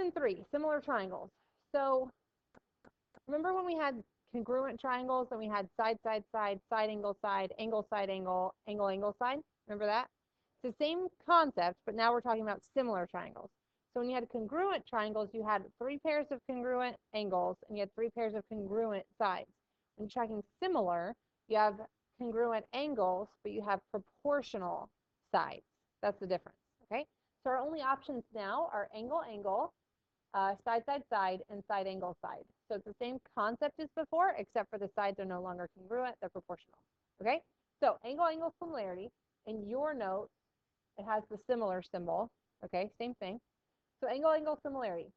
Question 3, similar triangles. So remember when we had congruent triangles and we had side, side, side, side, angle, angle, angle, angle, side? Remember that? It's the same concept, but now we're talking about similar triangles. So when you had congruent triangles, you had 3 pairs of congruent angles and you had 3 pairs of congruent sides. When you're tracking similar, you have congruent angles, but you have proportional sides. That's the difference, okay? So our only options now are angle, angle, side, side, side, and side, angle, side. So it's the same concept as before, except for the sides are no longer congruent, they're proportional, okay? So angle, angle, similarity. In your notes, it has the similar symbol, okay? Same thing. So angle, angle, similarity.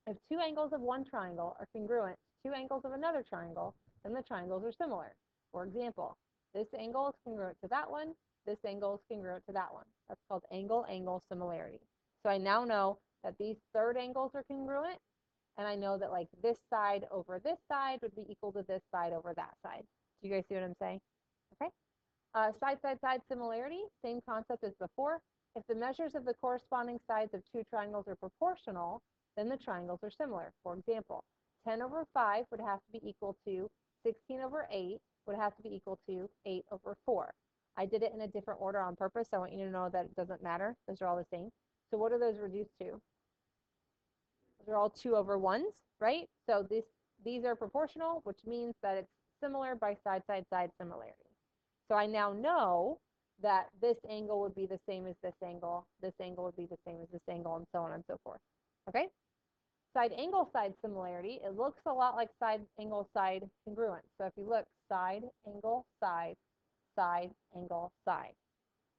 If 2 angles of one triangle are congruent to 2 angles of another triangle, then the triangles are similar. For example, this angle is congruent to that one, this angle is congruent to that one. That's called angle, angle, similarity. So I now know that these third angles are congruent, and I know that like this side over this side would be equal to this side over that side. Do you guys see what I'm saying? Okay. Side, side, side similarity, same concept as before. If the measures of the corresponding sides of 2 triangles are proportional, then the triangles are similar. For example, 10 over 5 would have to be equal to 16 over 8 would have to be equal to 8 over 4. I did it in a different order on purpose. So I want you to know that it doesn't matter. Those are all the same. So what are those reduced to? Those are all 2 over 1s, right? So these are proportional, which means that it's similar by side, side, side similarity. So I now know that this angle would be the same as this angle would be the same as this angle, and so on and so forth. Okay? Side angle side similarity, it looks a lot like side angle side congruence. So if you look, side angle side, side angle side,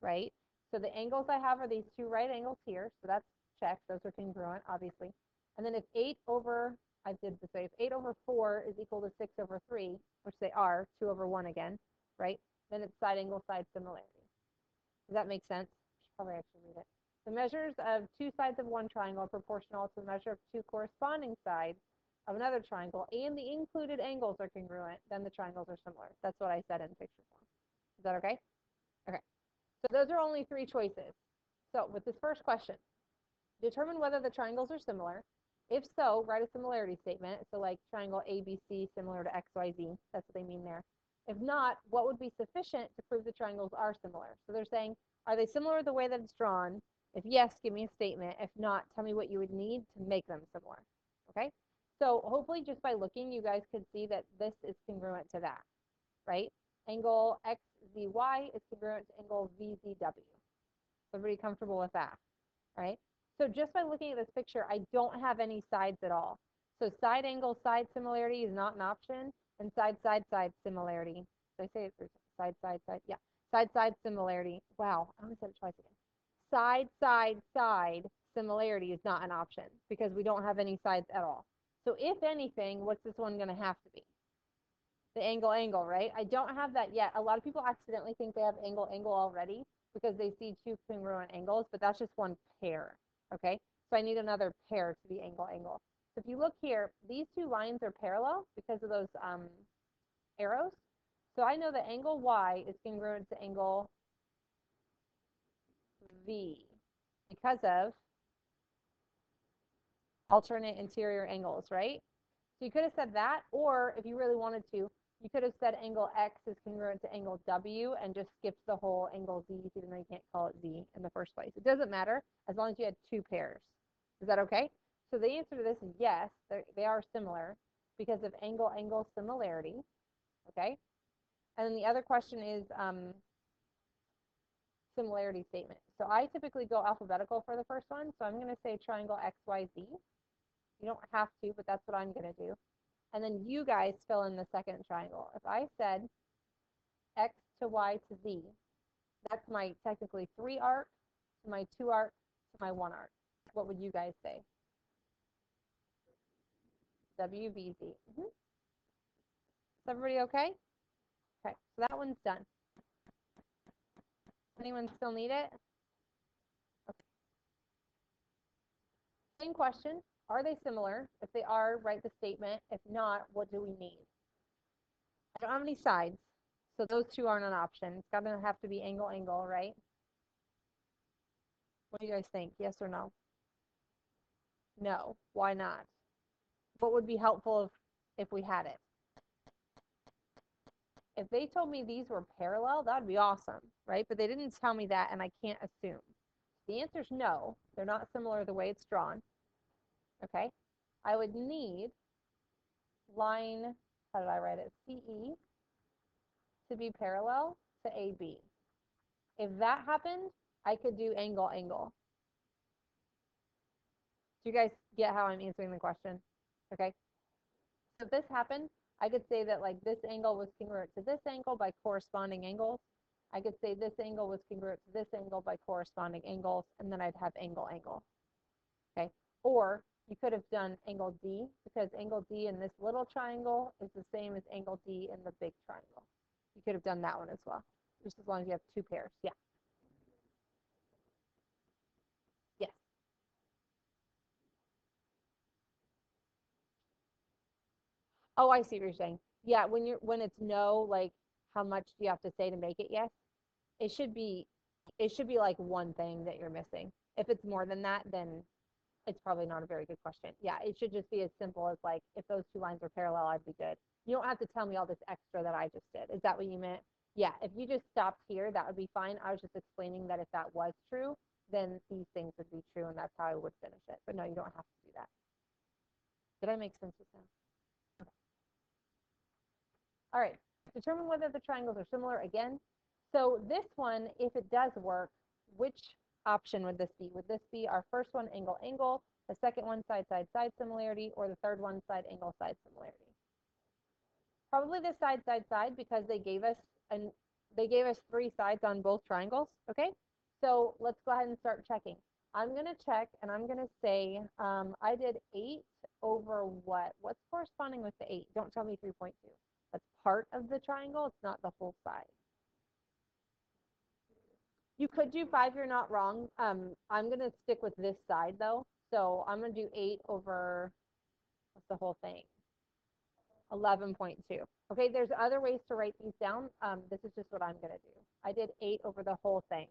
right? So the angles I have are these 2 right angles here, so that's checked. Those are congruent, obviously. And then if 8 over, I did this way, if 8 over 4 is equal to 6 over 3, which they are, 2 over 1 again, right? Then it's side angle side similarity. Does that make sense? I should probably actually read it. The measures of 2 sides of one triangle are proportional to the measure of 2 corresponding sides of another triangle, and the included angles are congruent, then the triangles are similar. That's what I said in picture form. Is that okay? Okay. So those are only 3 choices. So with this first question, determine whether the triangles are similar. If so, write a similarity statement. So like triangle ABC similar to XYZ. That's what they mean there. If not, what would be sufficient to prove the triangles are similar? So they're saying, are they similar the way that it's drawn? If yes, give me a statement. If not, tell me what you would need to make them similar. Okay? So hopefully just by looking, you guys could see that this is congruent to that, right? Angle XZY is congruent to angle VZW. Everybody comfortable with that, right? So just by looking at this picture, I don't have any sides at all. So side angle side similarity is not an option, and side side side similarity. Did I say it? Side side side? Yeah. Side side similarity. Wow, I only said it twice again. Side side side similarity is not an option because we don't have any sides at all. So if anything, what's this one going to have to be? The angle angle, right? I don't have that yet. A lot of people accidentally think they have angle angle already because they see 2 congruent angles, but that's just one pair, okay? So I need another pair to be angle angle. So if you look here, these 2 lines are parallel because of those arrows. So I know that angle Y is congruent to angle V because of alternate interior angles, right? So you could have said that, or if you really wanted to, you could have said angle X is congruent to angle W and just skipped the whole angle Z, even though you can't call it Z in the first place. It doesn't matter as long as you had 2 pairs. Is that okay? So the answer to this is yes, they are similar because of angle angle similarity, okay? And then the other question is similarity statement. So I typically go alphabetical for the first one, so I'm going to say triangle XYZ. You don't have to, but that's what I'm going to do. And then you guys fill in the second triangle. If I said X to Y to Z, that's my technically 3 arc to my 2 arc to my 1 arc. What would you guys say? WVZ. Is everybody okay? Okay, so that one's done. Anyone still need it? Okay. Same question. Are they similar? If they are, write the statement. If not, what do we need? I don't have any sides, so those 2 aren't an option. It's going to have to be angle, angle, right? What do you guys think? Yes or no? No. Why not? What would be helpful if we had it? If they told me these were parallel, that would be awesome, right? But they didn't tell me that, and I can't assume. The answer is no. They're not similar the way it's drawn. Okay? I would need line, how did I write it? CE to be parallel to AB. If that happened, I could do angle, angle. Do you guys get how I'm answering the question? Okay. So if this happened, I could say that like this angle was congruent to this angle by corresponding angles. I could say this angle was congruent to this angle by corresponding angles, and then I'd have angle, angle. Okay. Or you could have done angle D, because angle D in this little triangle is the same as angle D in the big triangle. You could have done that one as well, just as long as you have two pairs. Yeah. Yes. Oh, I see what you're saying. Yeah, when it's no, like how much do you have to say to make it yes? It should be like one thing that you're missing. If it's more than that, then it's probably not a very good question. Yeah, it should just be as simple as like if those two lines are parallel, I'd be good. You don't have to tell me all this extra that I just did. Is that what you meant? Yeah, if you just stopped here, that would be fine. I was just explaining that if that was true, then these things would be true, and that's how I would finish it. But no, you don't have to do that. Did I make sense with that? All right, determine whether the triangles are similar again. So this one, if it does work, which option would this be? Would this be our first one, angle, angle, the second one, side, side, side similarity, or the third one, side, angle, side similarity? Probably the side, side, side, because they gave us three sides on both triangles, okay? So let's go ahead and start checking. I'm going to check, and I'm going to say I did 8 over what? What's corresponding with the 8? Don't tell me 3.2. That's part of the triangle. It's not the whole side. You could do 5. You're not wrong. I'm going to stick with this side, though. So I'm going to do 8 over, what's the whole thing? 11.2. Okay, there's other ways to write these down. This is just what I'm going to do. I did 8 over the whole thing.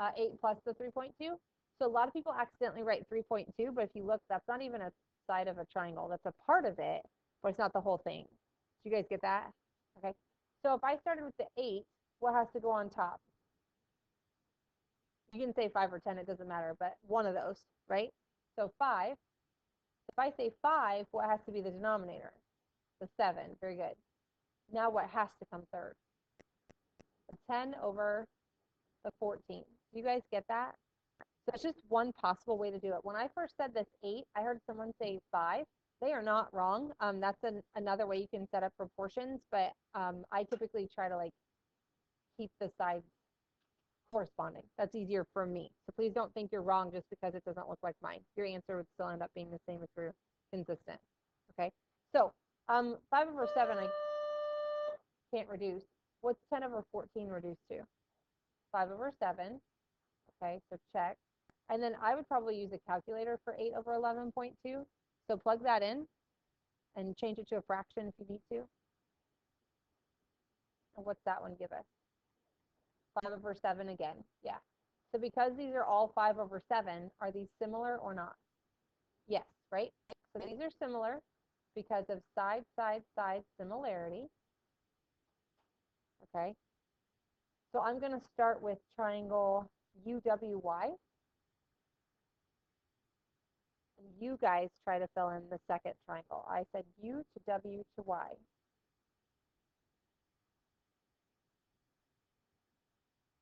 8 plus the 3.2. So a lot of people accidentally write 3.2, but if you look, that's not even a side of a triangle. That's a part of it, but it's not the whole thing. Do you guys get that? Okay. So if I started with the 8, what has to go on top? You can say 5 or 10, it doesn't matter, but one of those, right? So 5. If I say 5, what has to be the denominator? The 7. Very good. Now what has to come third? The 10 over the 14. Do you guys get that? So it's just one possible way to do it. When I first said this 8, I heard someone say 5. They are not wrong. That's another way you can set up proportions, but I typically try to like keep the sides corresponding. That's easier for me. So please don't think you're wrong just because it doesn't look like mine. Your answer would still end up being the same if you're consistent. Okay. So 5 over 7 I can't reduce. What's 10 over 14 reduced to? 5 over 7. Okay, so check. And then I would probably use a calculator for 8 over 11.2. So plug that in and change it to a fraction if you need to. And what's that one give us? 5 over 7 again. Yeah. So because these are all 5 over 7, are these similar or not? Yes, right? So these are similar because of side, side, side similarity. Okay. So I'm going to start with triangle UWY. You guys try to fill in the second triangle. I said U to W to Y.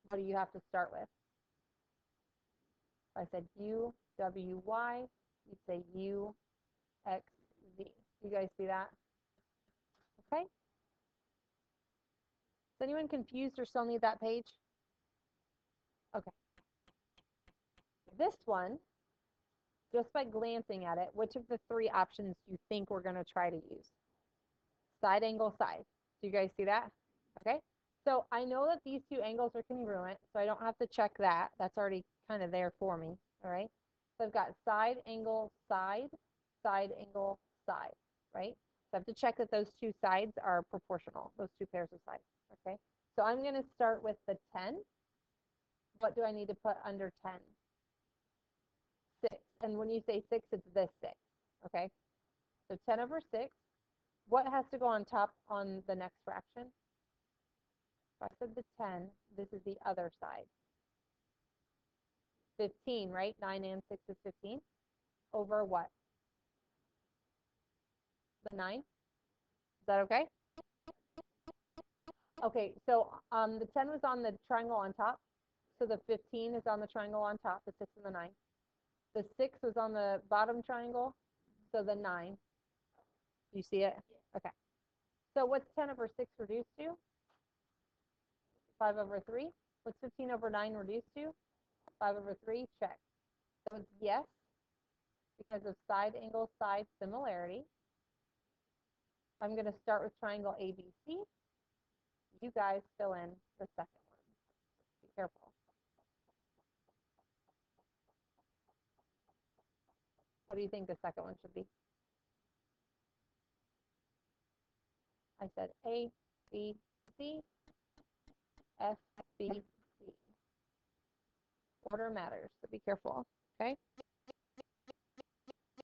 What do you have to start with? If I said U, W, Y, you'd say U, X, Z. You guys see that? Okay. Is anyone confused or still need that page? Okay. This one, just by glancing at it, which of the 3 options do you think we're going to try to use? Side, angle, side. Do you guys see that? Okay. So I know that these 2 angles are congruent, so I don't have to check that. That's already kind of there for me. All right. So I've got side, angle, side, side, angle, side, right? So I have to check that those 2 sides are proportional, those 2 pairs of sides. Okay. So I'm going to start with the 10. What do I need to put under 10? 6. and when you say 6, it's this 6, okay? So 10 over 6, what has to go on top on the next fraction? If I said the 10, this is the other side. 15, right? 9 and 6 is 15. Over what? The 9? Is that okay? Okay, so the 10 was on the triangle on top. So the 15 is on the triangle on top, the 6 and the 9. The 6 was on the bottom triangle, so the 9. You see it? Okay. So what's 10 over 6 reduced to? 5 over 3. What's 15 over 9 reduced to? 5 over 3. Check. So it's yes, because of side angle side similarity. I'm going to start with triangle ABC. You guys fill in the second one. Be careful. What do you think the second one should be? I said A, B, C, F, B, C. Order matters, so be careful, okay?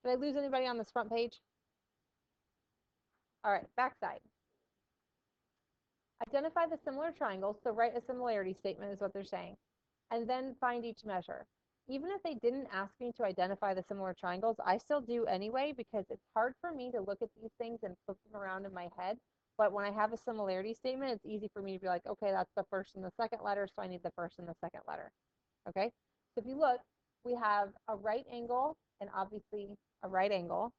Did I lose anybody on this front page? All right, backside. Identify the similar triangles, so write a similarity statement is what they're saying, and then find each measure. Even if they didn't ask me to identify the similar triangles, I still do anyway because it's hard for me to look at these things and flip them around in my head. But when I have a similarity statement, it's easy for me to be like, okay, that's the first and the second letter, so I need the first and the second letter. Okay? So if you look, we have a right angle and obviously a right angle,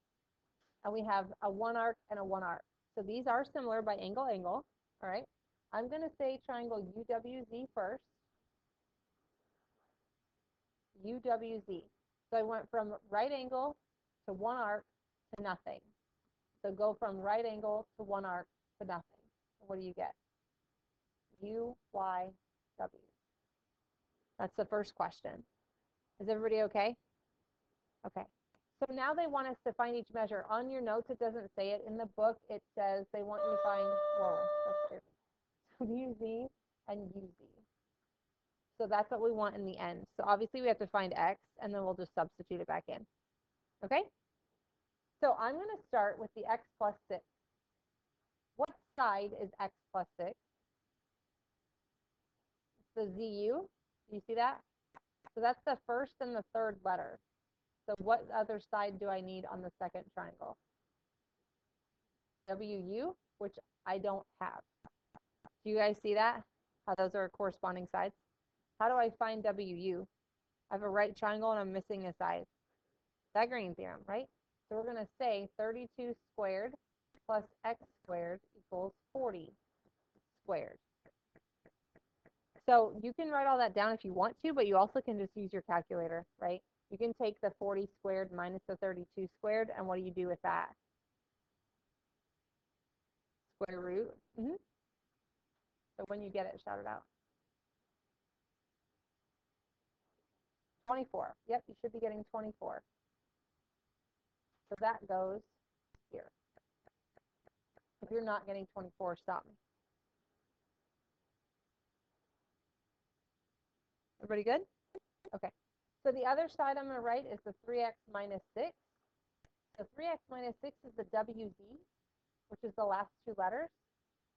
and we have a one arc and a one arc. So these are similar by angle, angle. All right? I'm going to say triangle UWZ first. UWZ. So I went from right angle to one arc to nothing. So go from right angle to one arc to nothing. What do you get? UYW. That's the first question. Is everybody okay? Okay. So now they want us to find each measure. On your notes, it doesn't say it. In the book, it says they want you to find, whoa, that's scary. UZ and UZ. So that's what we want in the end. So obviously we have to find X, and then we'll just substitute it back in. Okay? So I'm going to start with the X plus 6. What side is X plus 6? It's the ZU. Do you see that? So that's the first and the third letter. So what other side do I need on the second triangle? WU, which I don't have. Do you guys see that? How those are corresponding sides? How do I find WU? I have a right triangle and I'm missing a side. Pythagorean theorem, right? So we're going to say 32 squared plus x squared equals 40 squared. So you can write all that down if you want to, but you also can just use your calculator, right? You can take the 40 squared minus the 32 squared, and what do you do with that? Square root. So when you get it, shout it out. 24. Yep, you should be getting 24. So that goes here. If you're not getting 24, stop me. Everybody good? Okay. So the other side I'm going to write is the 3x minus 6. So 3x minus 6 is the WZ, which is the last two letters.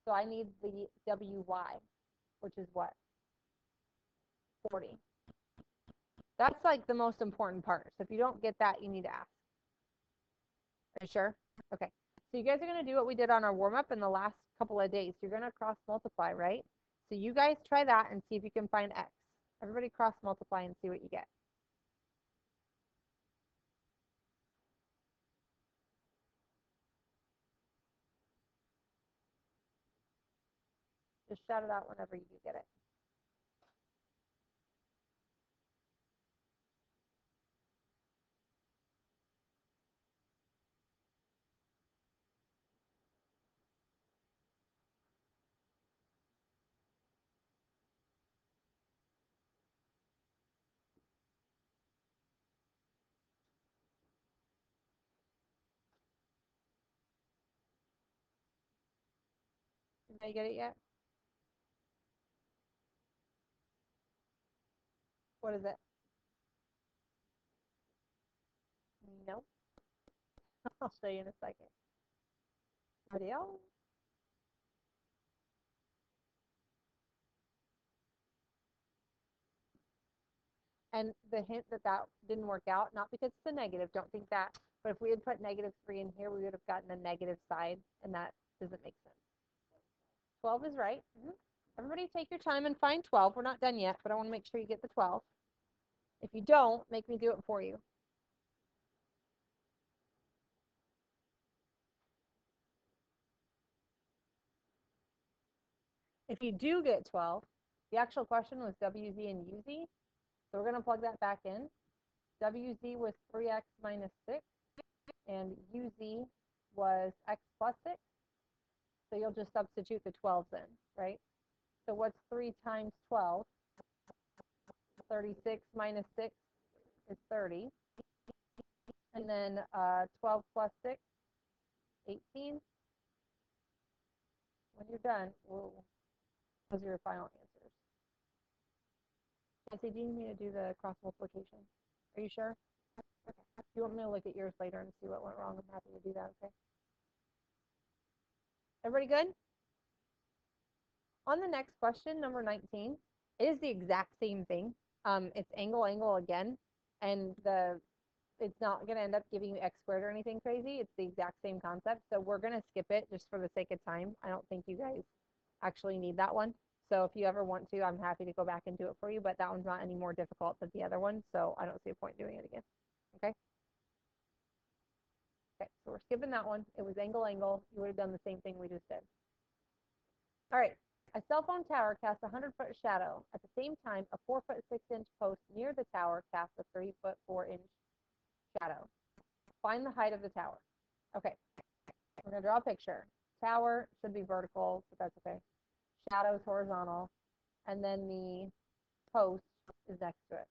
So I need the WY, which is what? 40. That's like the most important part. So if you don't get that, you need to ask. Are you sure? Okay. So you guys are going to do what we did on our warm-up in the last couple of days. You're going to cross multiply, right? So you guys try that and see if you can find x. Everybody cross multiply and see what you get. Just shout it out whenever you do get it. Did you get it yet? What is it? No. I'll show you in a second. Anybody else? And the hint that that didn't work out, not because it's a negative, don't think that, but if we had put -3 in here, we would have gotten a negative side, and that doesn't make sense. 12 is right. Everybody take your time and find 12. We're not done yet, but I want to make sure you get the 12. If you don't, make me do it for you. If you do get 12, the actual question was WZ and UZ. So we're going to plug that back in. WZ was 3x minus 6, and UZ was x plus 6. So you'll just substitute the 12s in, right? So what's 3 times 12? 36 minus 6 is 30. And then 12 plus 6, 18. When you're done, those are your final answers. Jesse, do you need me to do the cross multiplication? Are you sure? Okay. If you want me to look at yours later and see what went wrong, I'm happy to do that, okay? Everybody good? On the next question, number 19, it is the exact same thing. It's angle, angle again, and it's not going to end up giving you x squared or anything crazy. It's the exact same concept. So we're going to skip it just for the sake of time. I don't think you guys actually need that one. So if you ever want to, I'm happy to go back and do it for you, but that one's not any more difficult than the other one, so I don't see a point doing it again. Okay? Okay, so we're skipping that one. It was angle, angle. You would have done the same thing we just did. All right. A cell phone tower casts a 100-foot shadow. At the same time, a 4-foot 6-inch post near the tower casts a 3-foot 4-inch shadow. Find the height of the tower. Okay, we're going to draw a picture. Tower should be vertical, but that's okay. Shadow is horizontal, and then the post is next to it.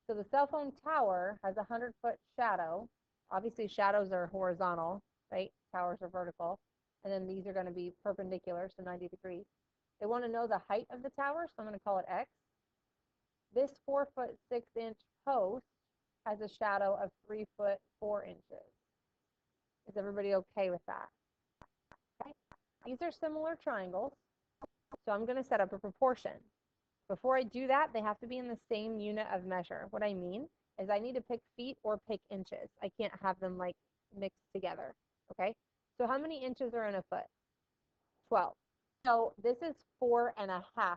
So the cell phone tower has a 100-foot shadow. Obviously, shadows are horizontal, right? Towers are vertical. And then these are going to be perpendicular, so 90 degrees. They want to know the height of the tower, so I'm going to call it X. This 4-foot 6-inch post has a shadow of 3-foot 4 inches. Is everybody okay with that? Okay. These are similar triangles, so I'm going to set up a proportion. Before I do that, they have to be in the same unit of measure. What I mean is I need to pick feet or pick inches. I can't have them like mixed together, okay? So how many inches are in a foot? 12. So this is 4.5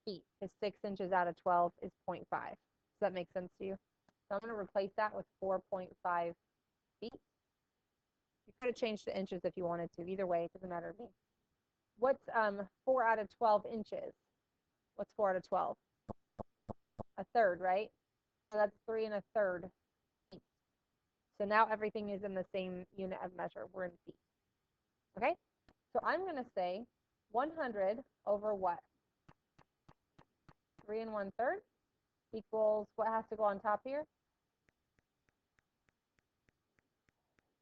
feet, because 6 inches out of 12 is 0.5. Does that make sense to you? So I'm going to replace that with 4.5 feet. You could have changed the inches if you wanted to. Either way, it doesn't matter to me. What's 4 out of 12 inches? What's 4 out of 12? A third, right? So that's 3 1/3 feet. So now everything is in the same unit of measure. We're in feet. Okay? So I'm going to say 100 over what? 3 1/3 equals what has to go on top here?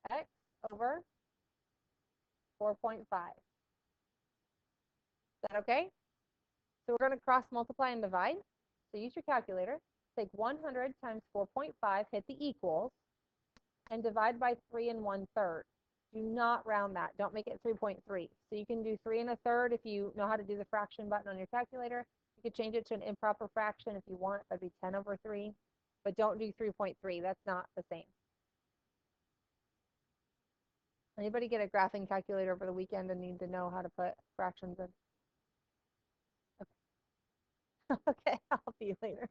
X over 4.5. Is that okay? So we're going to cross multiply and divide. So use your calculator. Take 100 times 4.5, hit the equals, and divide by 3 1/3. Do not round that. Don't make it 3.3. So you can do 3 1/3 if you know how to do the fraction button on your calculator. You could change it to an improper fraction if you want. That'd be 10 over 3. But don't do 3.3. That's not the same. Anybody get a graphing calculator over the weekend and need to know how to put fractions in? Okay, okay, I'll see you later.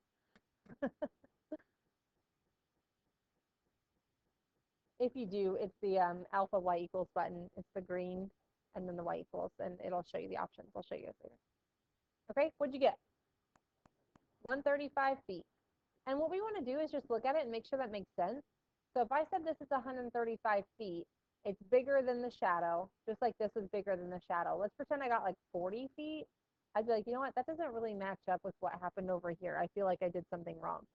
If you do, it's the alpha y equals button. It's the green and then the y equals, and it'll show you the options. I'll show you guys later. Okay, what'd you get? 135 feet. And what we want to do is just look at it and make sure that makes sense. So if I said this is 135 feet, it's bigger than the shadow, just like this is bigger than the shadow. Let's pretend I got like 40 feet. I'd be like, you know what? That doesn't really match up with what happened over here. I feel like I did something wrong.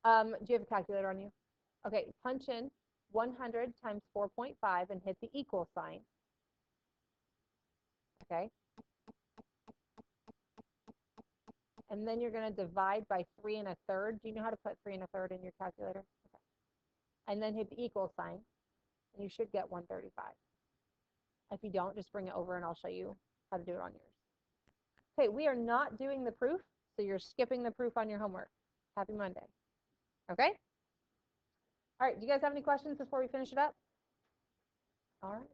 Do you have a calculator on you? Okay, punch in 100 times 4.5 and hit the equal sign. Okay. And then you're going to divide by 3 1/3. Do you know how to put 3 1/3 in your calculator? Okay. and then hit the equal sign, and you should get 135. If you don't, just bring it over and I'll show you how to do it on yours. Okay, we are not doing the proof, so you're skipping the proof on your homework. Happy Monday. Okay? All right, do you guys have any questions before we finish it up? All right.